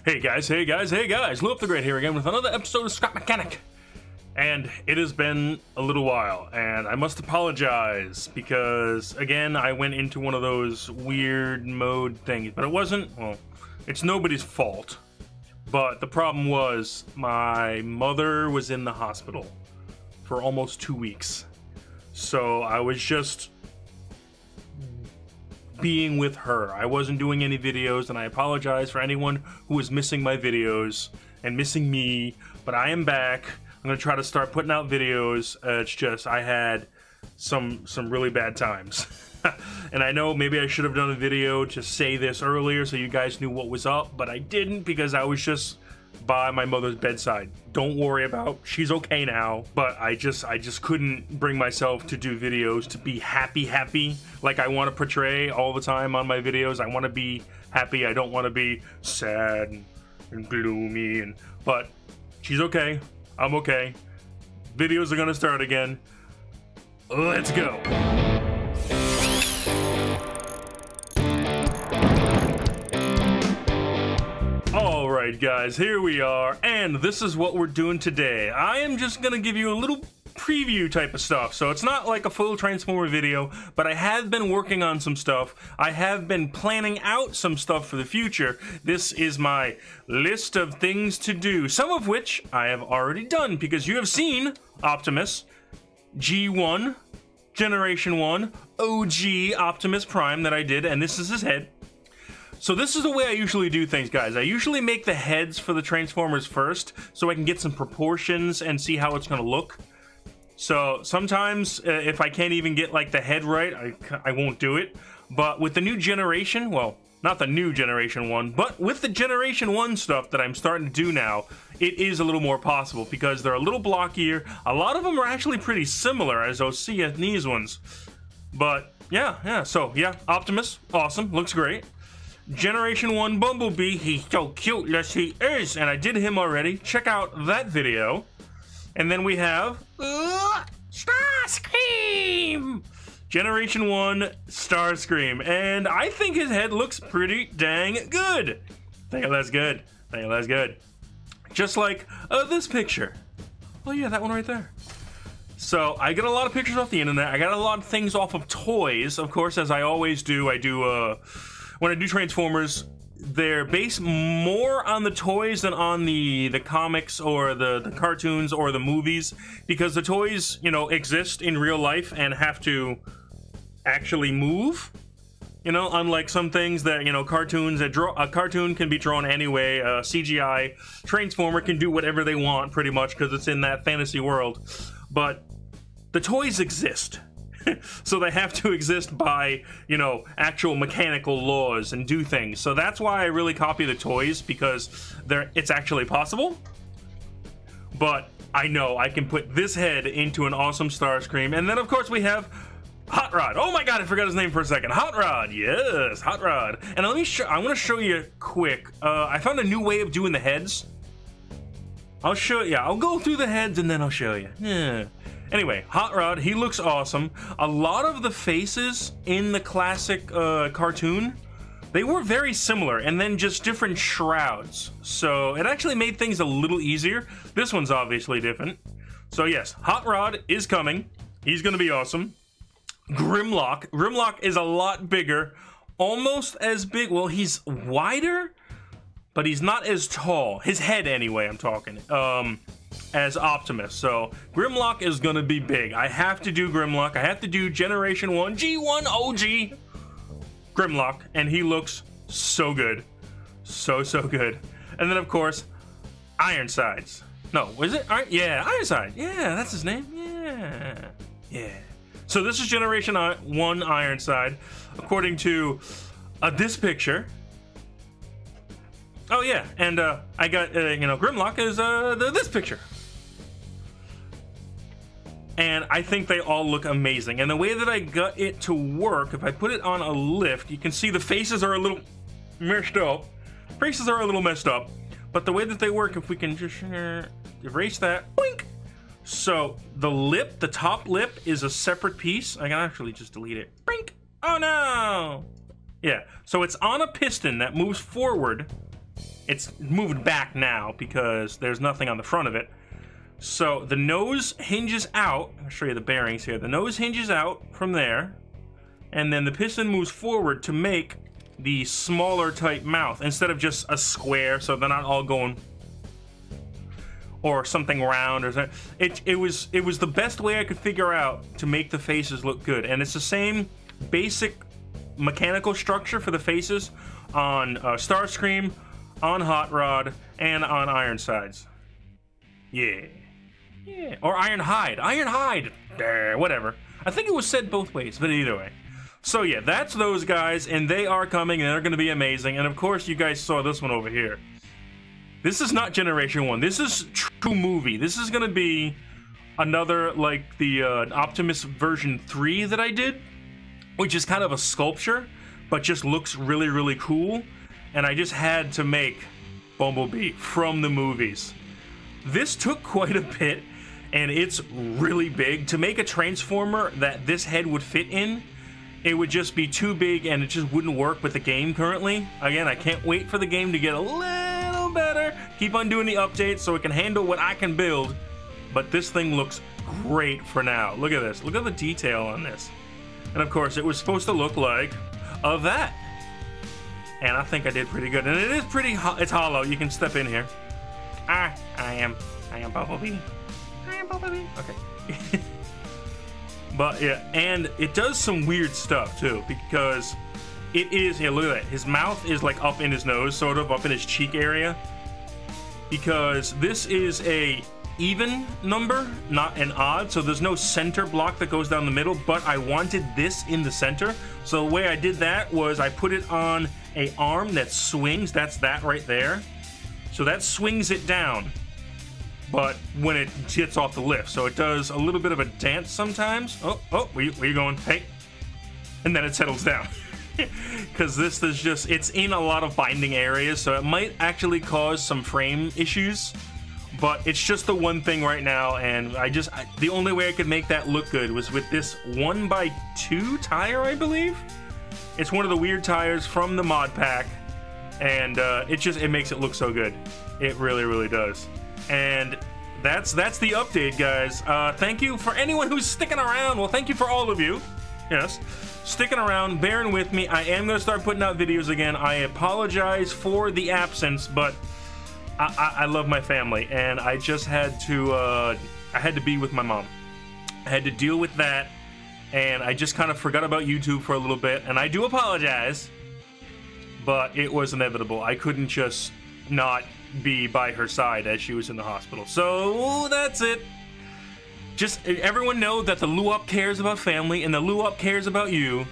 Hey guys, Luap TheGreat here again with another episode of Scrap Mechanic. And it has been a little while, and I must apologize because, again, I went into one of those weird mode things, but it wasn't, well, it's nobody's fault. But the problem was, my mother was in the hospital for almost 2 weeks. So I was just being with her. I wasn't doing any videos, and I apologize for anyone who was missing my videos and missing me, but I am back. I'm gonna try to start putting out videos. It's just I had some really bad times. And I know maybe I should have done a video to say this earlier so you guys knew what was up, but I didn't because I was just by my mother's bedside. Don't worry about, she's okay now, but I just couldn't bring myself to do videos to be happy like I want to portray all the time on my videos. I want to be happy. I don't want to be sad and gloomy, but she's okay. I'm okay. Videos are gonna start again. Let's go. Alright guys, here we are, and this is what we're doing today. I am just gonna give you a little preview type of stuff, so it's not like a full Transformer video, but I have been working on some stuff. I have been planning out some stuff for the future. This is my list of things to do, some of which I have already done, because you have seen Optimus, G1, Generation 1, OG Optimus Prime that I did, and this is his head. So this is the way I usually do things, guys. I usually make the heads for the Transformers first, so I can get some proportions and see how it's gonna look. So sometimes, if I can't even get like the head right, I won't do it. But with the new generation, well, not the new Generation 1, but with the Generation 1 stuff that I'm starting to do now, it is a little more possible because they're a little blockier. A lot of them are actually pretty similar, as you'll see in these ones. But yeah, so yeah, Optimus, awesome, looks great. Generation 1 Bumblebee, he's so cute, yes he is, and I did him already. Check out that video. And then we have Starscream! Generation 1 Starscream, and I think his head looks pretty dang good. I think that's good. I think that's good. Just like this picture. Oh yeah, that one right there. So I get a lot of pictures off the internet. I got a lot of things off of toys, of course, as I always do. I do when I do Transformers, they're based more on the toys than on the comics or the cartoons or the movies, because the toys, you know, exist in real life and have to actually move, you know, unlike some things that, you know, cartoons that a cartoon can be drawn anyway. CGI Transformer can do whatever they want pretty much because it's in that fantasy world, but the toys exist. So they have to exist by, you know, actual mechanical laws and do things. So that's why I really copy the toys, because it's actually possible. But I know I can put this head into an awesome Starscream. And then of course we have Hot Rod. Oh my god, I forgot his name for a second. Hot Rod, yes, Hot Rod. And let me I want to show you quick. I found a new way of doing the heads. I'll show you. Yeah, I'll go through the heads and then I'll show you. Yeah. Anyway, Hot Rod, he looks awesome. A lot of the faces in the classic cartoon, they were very similar, and then just different shrouds. So it actually made things a little easier. This one's obviously different. So yes, Hot Rod is coming. He's gonna be awesome. Grimlock. Grimlock is a lot bigger, almost as big. Well, he's wider, but he's not as tall. His head, anyway, I'm talking. As Optimus. So Grimlock is gonna be big. I have to do Grimlock. I have to do Generation 1 G1 OG Grimlock, and he looks so good. So good. And then of course Ironsides. No, was it? Yeah, Ironside. Yeah, that's his name. Yeah. So this is Generation 1 Ironside, according to this picture. Oh yeah, and I got you know, Grimlock is this picture. And I think they all look amazing. And the way that I got it to work, if I put it on a lift, you can see the faces are a little messed up. But the way that they work, if we can just erase that, boink. So the lip, the top lip, is a separate piece. I can actually just delete it. Boink. Oh no! Yeah, so it's on a piston that moves forward It's moving back now because there's nothing on the front of it. So the nose hinges out. I'll show you the bearings here. The nose hinges out from there, and then the piston moves forward to make the smaller type mouth instead of just a square, so they're not all going or something round or something. It was the best way I could figure out to make the faces look good, and it's the same basic mechanical structure for the faces on Starscream, on Hot Rod, and on Ironsides. Yeah. Yeah. Or Ironhide. Ironhide! Whatever. I think it was said both ways, but either way. So yeah, that's those guys, and they are coming, and they're going to be amazing. And of course, you guys saw this one over here. This is not Generation 1. This is true movie. This is going to be another, like, the Optimus version 3 that I did, which is kind of a sculpture, but just looks really, really cool. And I just had to make Bumblebee from the movies. This took quite a bit, and it's really big. To make a Transformer that this head would fit in, it would just be too big, and it just wouldn't work with the game currently. Again, I can't wait for the game to get a little better. Keep on doing the updates so it can handle what I can build. But this thing looks great for now. Look at this. Look at the detail on this. And of course, it was supposed to look like that. And I think I did pretty good. And it is pretty, it's hollow. You can step in here. I am Bumblebee. I am Bumblebee. Okay. But yeah, and it does some weird stuff too, because it is, yeah, look at that. His mouth is like up in his nose, sort of up in his cheek area. Because this is a even number, not an odd, so there's no center block that goes down the middle, but I wanted this in the center. So the way I did that was I put it on a arm that swings. That's that right there. So that swings it down, but when it gets off the lift, so it does a little bit of a dance sometimes. Oh, where you going? Hey. And then it settles down. Because this is just, it's in a lot of binding areas, so it might actually cause some frame issues. But it's just the one thing right now, and the only way I could make that look good was with this 1x2 tire, I believe. It's one of the weird tires from the mod pack, and it makes it look so good. It really, really does. And that's the update, guys. Thank you for anyone who's sticking around. Well, thank you for all of you. Yes, sticking around, bearing with me. I am going to start putting out videos again. I apologize for the absence, but I love my family, and I just had to, I had to be with my mom. I had to deal with that, and I just kind of forgot about YouTube for a little bit, and I do apologize, but it was inevitable. I couldn't just not be by her side as she was in the hospital. So that's it. Just everyone know that the Luap cares about family, and the Luap cares about you,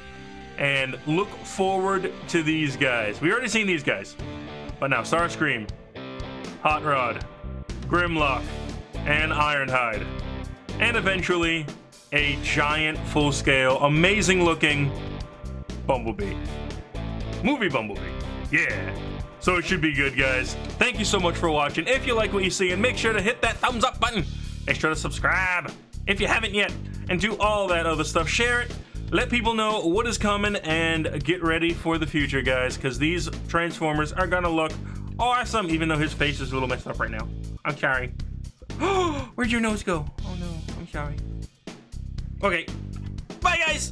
and look forward to these guys. We already seen these guys, but now Starscream, Hot Rod, Grimlock, and Ironhide, and eventually a giant, full-scale, amazing-looking Bumblebee. Movie Bumblebee. Yeah. So it should be good, guys. Thank you so much for watching. If you like what you see, and make sure to hit that thumbs up button. Make sure to subscribe if you haven't yet, and do all that other stuff. Share it. Let people know what is coming, and get ready for the future, guys, because these Transformers are gonna look awesome, even though his face is a little messed up right now. I'm sorry. Where'd your nose go? Oh no, I'm sorry. Okay, bye guys!